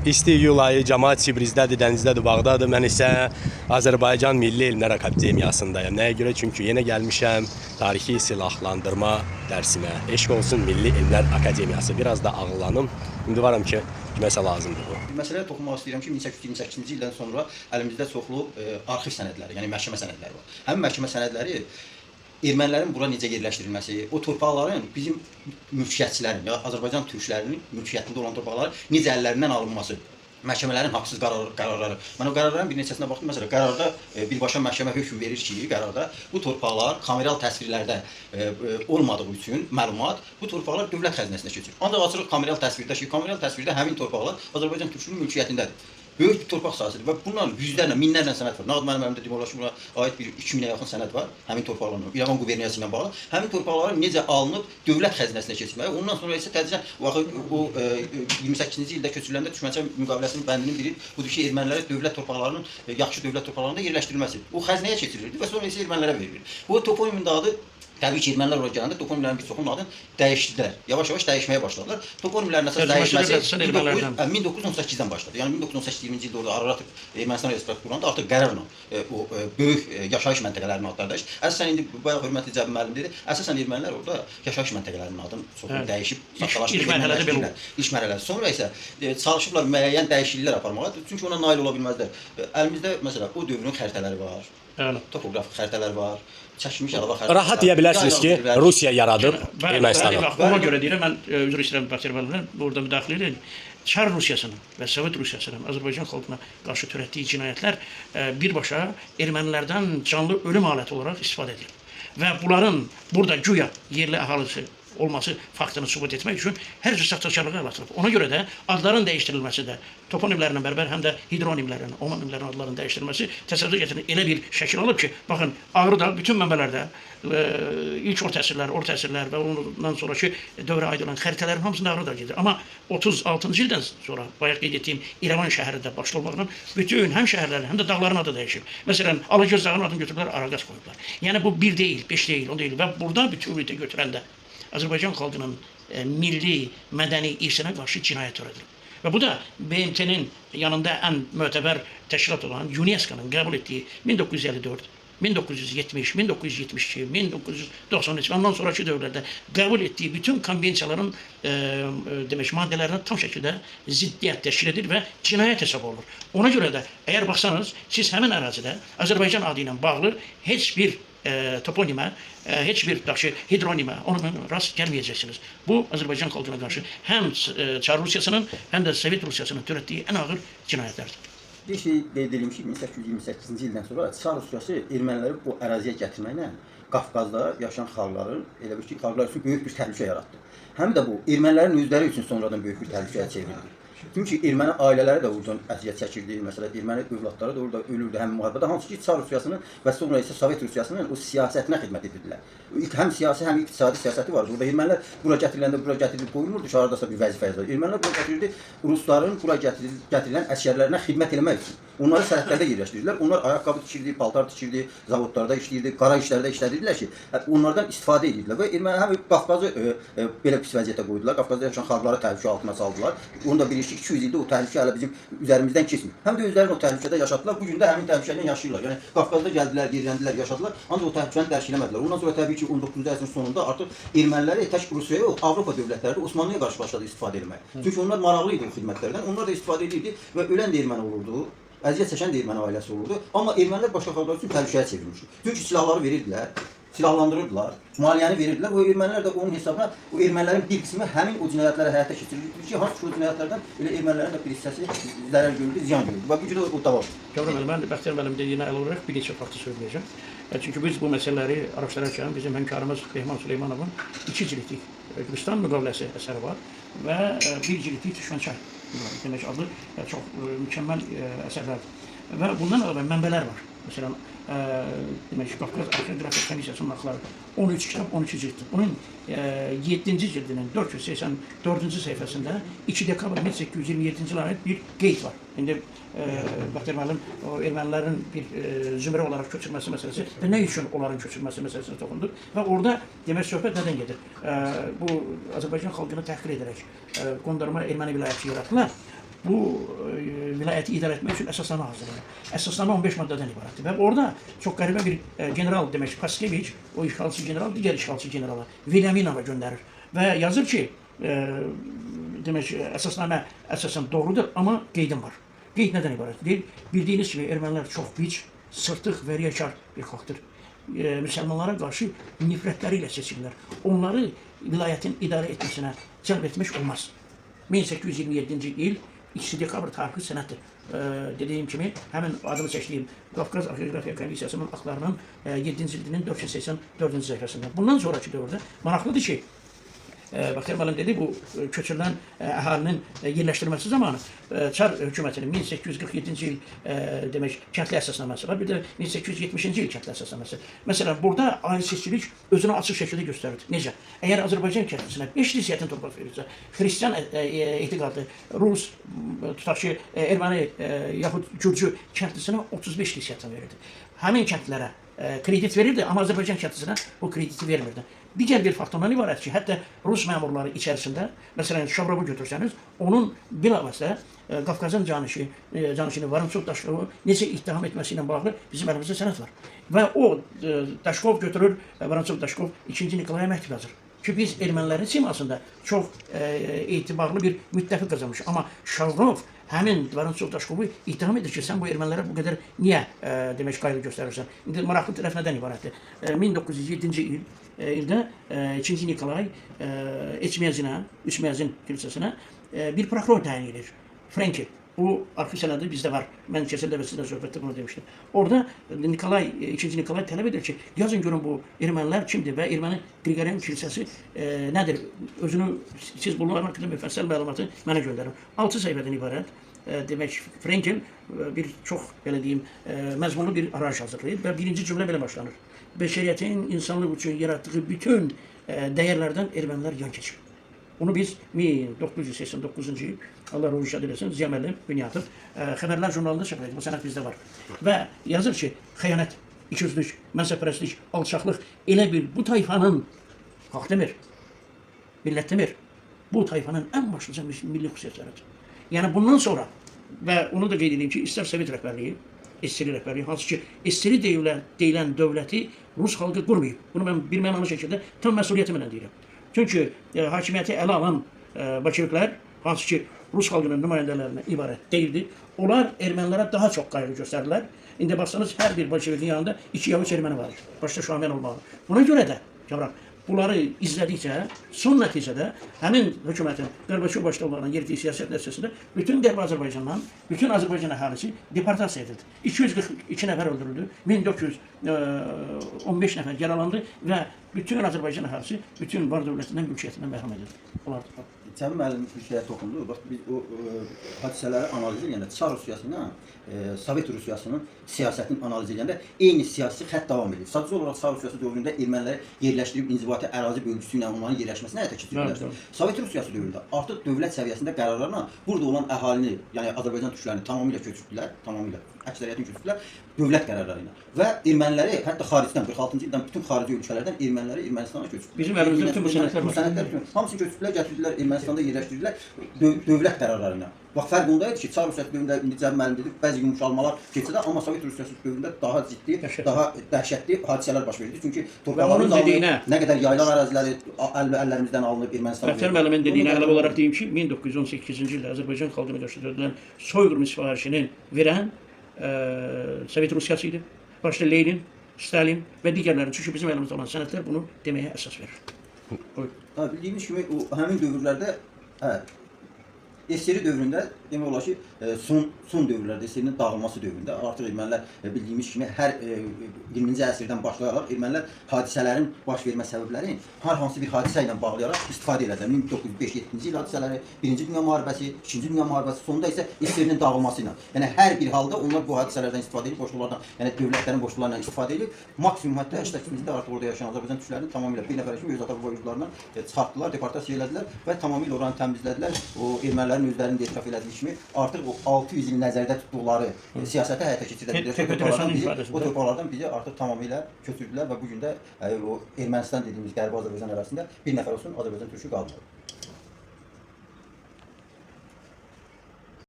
İsti iyul ayı cəmaət Sibrizdədir, dənizdədir, bağdadır. Mən isə Azərbaycan Milli Elmlər Akademiyasındayım. Nəyə görə? Çünki yenə gəlmişəm tarixi silahlandırma dərsimə. Eşq olsun Milli Elmlər Akademiyası. Biraz da ağıllanım. İndi varam ki, kiməsə lazımdır bu. Məsələyə toxunmaq istəyirəm ki, 1828-ci ildən sonra əlimizdə çoxlu arxiv sənədləri, yəni məhkəmə sənədləri var. Həmin məhkəmə sənədləri ermənilərin bura necə yerləşdirilməsi, o torpaqların bizim mülkiyyətçilərin, ya Azərbaycan türklərinin mülkiyyətində olan torpaqların necə əllərindən alınması, məhkəmələrin haqsız qərarları. Mən o qərarların bir neçəsinə baxdım. Məsələn, qərarda birbaşa məhkəmə hökm verir ki, qərarda bu torpaqlar kameral təsvirlərdə olmadığı üçün məlumat bu torpaqlar dövlət xəzinəsinə keçir. Ancaq açırıq kameral təsvirdə ki, kameral təsvirdə həmin torpaqlar Azərbaycan türklərinin mülkiyyətindədir. Böyük bir torpaq sahəsidir və bundan yüzlərlə, minlərlə sənəd var. Nağd mənim əlimdə demək olar ki, buna aid bir 2000-ə yaxın sənəd var həmin torpaqlarla, İrəvan quberniyası ilə bağlı. Həmin torpaqların necə alınıb dövlət xəzinəsinə keçməyə, ondan sonra isə tədricən o 28-ci ildə köçürüləndə düşmənçə müqaviləsinin bəndinin biri budur ki, ermənilərə dövlət torpaqlarının, yaxşı dövlət torpaqlarında yerləşdirilməsi. O xəzinəyə keçirilirdi və sonra isə ermənilərə verilir. Bu toponimin da adı təbii ki, ermənilər oraya gələndə toponimlərin bir çoxunun adını dəyişdilər. Yavaş-yavaş dəyişməyə başladılar. Toponimlərin əsas dəyişməsi 1918-dən başladı. Yəni 1918-ci ildə orada Ararat Ermənistan Respublikası qurulanda artıq qərarla o böyük yaşayış məntəqələrinin adları dəyişdi. Əsasən indi bayaq hörmətli Cəbi müəllim dedi, əsasən ermənilər orada yaşayış məntəqələrinin adını çoxunu dəyişib, saxtalaşdırıb. İlk mərhələdə. Sonra isə çalışıblar müəyyən dəyişikliklər aparmağa, çünki ona nail ola bilməzlər. Əlimizdə məsələn o dövrün xəritələri var. Topografik xəritələr var. Çəkilmiş əlava xəritələr. Rahat deyə bilərsiniz ki, Rusiya yaradıb Ermənistanı. Ona görə deyirəm, mən üzr istəyirəm Bakir müəllimdən, burada müdaxilə edin. Çar Rusiyasının və Sovet Rusiyasının Azərbaycan xalqına qarşı törətdiyi cinayətlər birbaşa ermənilərdən canlı ölüm aləti olaraq istifadə edilir. Və bunların burada güya yerli əhalisi olması faktını sübut etmək üçün hər cür saxtakarlığa əl atılıb. Ona görə də adların dəyişdirilməsi də toponimlərlə bərabər həm də hidronimlərin, homonimlərin adlarının dəyişdirilməsi təsəvvür getirir. Elə bir şəkil alıb ki, baxın, Ağrıda bütün mənbələrdə ilk orta əsrlər və ondan sonraki dövrə aid olan xəritələrin hamısında Ağrıda gedir. Amma 36-cı ildən sonra bayaq qeyd etdiyim İrəvan şəhərində başda olmaqla bütün həm şəhərlərin, həm də dağların adı dəyişib. Məsələn, Alagöz dağının adını götürüblər, Araqas qoyublar. Yəni bu bir deyil, 5 deyil, 10 deyil və burada bütünlükdə götürəndə Azərbaycan xalqının milli, mədəni irsinə qarşı cinayət törədilib. Və bu da BMT-nin yanında ən mötəbər təşkilat olan UNESCO-nun qəbul etdiyi 1954, 1970, 1972, 1993 və ondan sonraki dövrlərdə qəbul etdiyi bütün konvensiyaların maddələrinə tam şəkildə ziddiyyət təşkil edir və cinayət hesab olunur. Ona görə də əgər baxsanız, siz həmin ərazidə Azərbaycan adı ilə bağlı heç bir toponimə, heç bir hidronimə ona rast gəlməyəcəksiniz. Bu, Azərbaycan xalqına qarşı həm Çar Rusiyasının, həm də Sovet Rusiyasının törətdiyi ən ağır cinayətlərdir. Bir şey qeyd edeyim ki, 1828-ci ildən sonra Çar Rusiyası erməniləri bu əraziyə gətirməklə Qafqazda yaşayan xalqların, elə bir ki, xalqlar üçün böyük bir təhlükə yaratdı. Həm də bu, ermənilərin özləri üçün sonradan böyük bir təhlükəyə çevrildi. Çünki erməni ailələri də oradan əziyyət çəkirdi. Məsələn, erməni övladları da orada ölürdü həmin müharibədə. Hansı ki, Çar Rusiyasının və sonra isə Sovet Rusiyasının o siyasətinə xidmət edirdilər. Həm siyasi, həm iqtisadi siyasəti vardı. Orada ermənilər bura gətiriləndə bura gətirilib qoyulmurdu ki, haradasa bir vəzifə yazılır. Ermənilər bura gətirildi, rusların bura gətirilən əsgərlərinə xidmət etmək üçün. Onları sərhədlərdə yerləşdirdilər. Onlar ayaqqabı tikirdi, paltar tikirdi, zavodlarda işləyirdi, qara işlərdə işlədirdilər ki, onlardan istifadə edirdilər. Və ermənilər həm Qafqazı belə pis vəziyyətə qoydular. Qafqazda yaşayan xalqları təhlükə altına saldılar. Onu da bilir ki, 200 ildə o təhlükə hələ bizim üzərimizdən keçmir. Həm də özlərini o təhlükədə yaşadılar. Bu gün də həmin təhlükədən yaşayırlar. Yəni Qafqazda gəldilər, yerləndilər, yaşadılar. Ancaq o təhlükəni dərk eləmədilər. Ondan sonra təbii ki, 19-cu əsrin sonunda artıq erməniləri tək Rusiyaya yox, Avropa dövlətləri də Osmanlıya qarşı başladı istifadə etməyə. Çünki onlar maraqlı idi o xidmətlərdən. Onlar da istifadə edirdi və ölən də erməni olurdu. Əziyyət çəkən də erməni ailəsi olurdu. Amma ermənilər başqa xalqlar üçün təhlükəyə çevrilmişdi. Çünki silahları verirdilər, silahlandırırdılar, maliyyəni verirdilər. O ermənilər də onun hesabına, o ermənilərin bir qismi həmin o cinayətləri həyata keçirirdi ki, hansı ki o cinayətlərdən elə ermənilərin də bir hissəsi zərər görürdü, ziyan görürdü. Və bu gün də o davam. Mən Bəxtiyar müəllim dediyinə əlavə olaraq bir neçə faktı söyləyəcəm. Çünki biz bu məsələləri araşdırarkən bizim həmkarımız Rehman Süleymanovun 2 cilidlik Gülüstan müqaviləsi əsəri var və 1 cilidlik Düşmənçay demək adlı çox mükəmməl əsərlərdir. Və bundan əlavə mənbələr var. Məsələn, demək ki, Qafqaz Arxeoqrafiya Komissiyasının axları 13 kitab, 12 cilddir. Bunun 7-ci cildinin 484-cü səhifəsində 2 dekabr 1827-ci ilə aid bir qeyd var. İndi Bəxtiyar müəllim o ermənilərin bir zümrə olaraq köçürməsi məsələsi və nə üçün onların köçürməsi məsələsinə toxundu və orada demək söhbət nədən gedir? Bu Azərbaycan xalqını təhqir edərək qondarma erməni vilayəti yaratdılar. bu vilayəti idarə etmək üçün əsasnamə hazırlayır. Əsasnamə 15 maddədən ibarətdir və orada çox qəribə bir general demək Paskeviç, o işğalçı general digər işğalçı generala Vilyaminova göndərir və yazır ki, demək əsasnamə əsasən doğrudur, amma qeydim var. Qeyd nədən ibarətdir? Bildiyiniz kimi ermənilər çox bic, sırtıq və riyakar bir xalqdır. Müsəlmanlara qarşı nifrətləri ilə seçirlər. Onları vilayətin idarə etməsinə cəlb etmək olmaz. 1827-ci il 2 dekabr tarixli sənəddir. Dediyim kimi, həmin adını çəkdiyim Qafqaz Arxeografiya Komissiyasının aktlarının 7-ci cildinin 484-cü səhifəsində. Bundan sonraki dövrdə maraqlıdır ki, Bəxtiyar müəllim dedi, bu köçürülən əhalinin yerləşdirilməsi zamanı Çar hökumətinin 1847-ci il demək kəndli əsasnaməsi var, bir də 1870-ci il kəndli əsasnaməsi. Məsələn, burada ayrı seçkilik özünü açıq şəkildə göstərir. Necə? Əgər Azərbaycan kəndlisinə 5 liseyyətin torpaq verilirsə, xristian etiqadlı, rus, tutaq ki, erməni yaxud gürcü kəndlisinə 35 liseyyətin verirdi. Həmin kəndlərə kredit verirdi, amma Azərbaycan kəndlisinə o krediti vermirdi. Digər bir faktordan ibarət ki, hətta rus məmurları içərisində, məsələn, Şavrovu götürsəniz, onun bilavasitə Qafqazın canişini Varançov Daşkovu necə ittiham etməsi ilə bağlı bizim əlimizdə sənəd var. Və o Daşkov götürür, Varançov Daşkov 2-ci Nikolaya məktub yazır ki, biz ermənilərin simasında çox etibarlı bir müttəfiq qazanmışıq. Amma Şavrov həmin Varançov Daşkovu ittiham edir ki, sən bu ermənilərə bu qədər niyə demək qayğı göstərirsən? İndi maraqlı tərəf nədən ibarətdir? 1907-ci ildə 2-ci Nikolay Üçməyəzin kilsəsinə bir prokuror təyin edir. Frenki. Bu arxi sənədi bizdə var. Mən keçən dəfə sizlə söhbətdə bunu demişdim. Orada Nikolay, 2-ci Nikolay tələb edir ki, yazın görün bu ermənilər kimdir və erməni Qriqoryan kilsəsi nədir? Özünü, siz bunların haqqında müfəssəl məlumatı mənə göndərin. 6 səhifədən ibarət. Demək, Frenkel bir çox, belə deyim, məzmunlu bir arayış hazırlayır və birinci cümlə belə başlanır. Bəşəriyyətin insanlıq üçün yaratdığı bütün dəyərlərdən ermənilər yan keçir. Bunu biz 1989-cu il, Allah ruhu şad eləsin, Ziya müəllim, Bünyatov Xəbərlər jurnalında çap edir. Bu sənəd bizdə var. Və yazır ki, xəyanət, ikiyüzlük, mənsəbpərəstlik, alçaqlıq elə bir bu tayfanın, xalq demir, millət demir, bu tayfanın ən başlıca milli xüsusiyyətləridir. Yəni bundan sonra, və onu da qeyd edeyim ki, istər Sovet rəhbərliyi, SSR rəhbərliyi, hansı ki, SSR deyilən dövləti Rus xalqı qurmayıb. Bunu mən bir mənalı şəkildə tam məsuliyyətimlə deyirəm. Çünki hakimiyyəti ələ alan Bolşeviklər, hansı ki, Rus xalqının nümayəndələrinə ibarət deyildi, onlar ermənilərə daha çox qayğı göstərdilər. İndi baxsanız, hər bir Bolşevikin yanında 2 ya 3 erməni var. Başda Şamen olmalı. Buna görə də, Cavran, bunları izlədikcə, son nəticədə həmin hökumətin Qarbaçov başda olan yerli siyasət nəticəsində bütün Qərbi Azərbaycandan, bütün Azərbaycan əhalisi deportasiya edildi. 242 nəfər öldürüldü, 1415 nəfər yaralandı və bütün Azərbaycan əhalisi bütün var dövlətindən, mülkiyyətindən məhrum edildi. Cəmi müəllim bir şeyə toxundu. Bax, biz o hadisələri analiz edəndə, Çar Rusiyası ilə Sovet Rusiyasının siyasətini analiz edəndə eyni siyasi xətt davam edir. Sadəcə olaraq Çar Rusiyası dövründə erməniləri yerləşdirib inzibati ərazi bölgüsü ilə onların yerləşməsini həyata keçirdilər. Sovet Rusiyası dövründə artıq dövlət səviyyəsində qərarlarla burada olan əhalini, yəni Azərbaycan türklərini tamamilə köçürdülər, əksəriyyətini köçürdülər dövlət qərarları ilə. Və erməniləri hətta xaricdən, 46-cı ildən bütün xarici ölkələrdən erməniləri Ermənistana köçürdülər. Bizim əlimizdə bütün bu sənədlər var. Hamısını köçürdülər, gətirdilər Ermənistanda yerləşdirdilər dövlət qərarları ilə. Bax, fərq ondaydı ki, Çar Rusiyası dövründə indi Cəmi müəllim dedi, bəzi yumuşalmalar keçirdi, amma Sovet Rusiyası dövründə daha ciddi, daha dəhşətli hadisələr baş verdi. Çünki torpaqlarımız alınıb, nə qədər yaylaq əraziləri əllərimizdən alınıb Ermənistana. Bəxtiyar müəllimin dediyinə əlavə olaraq deyim ki, 1918-ci ildə Azərbaycan xalqına qarşı törədilən soyqırım sifarişinin verən Sovet Rusiyası idi. Başda Lenin, Stalin və digərləri. Çünki bizim əlimizdə olan sənədlər bunu deməyə əsas verir. Bildiyimiz kimi, həmin dövrlərdə SSR dövründə demək olar ki, son dövrlərdə, SSR-nin dağılması dövründə artıq ermənilər bildiyimiz kimi hər 20-ci əsrdən başlayaraq ermənilər hadisələrin baş vermə səbəbləri hər hansı bir hadisə ilə bağlayaraq istifadə edilər. 1905-7-ci il hadisələri, 1-ci Dünya müharibəsi, 2-ci Dünya müharibəsi, sonunda isə SSR-nin dağılması ilə. Yəni hər bir halda onlar bu hadisələrdən istifadə edib, qoşullardan, yəni dövlətlərin qoşullarından istifadə edib, maksimum hətta 88-də artıq orada yaşayan Azərbaycan türklərini tamamilə bir nəfər kimi öz ata boyutlarından çıxartdılar, deportasiya elədilər və tamamilə oranı təmizlədilər. O ermənilərin özlərinin də etiraf elədiyi kimi artıq o 600 il nəzərdə tutduqları siyasətə həyata keçirdilər. O torpaqlardan bizi artıq tamamilə köçürdülər və bu gün də o Ermənistan dediyimiz Qərbi Azərbaycan ərazisində bir nəfər olsun Azərbaycan türkü qalmadı.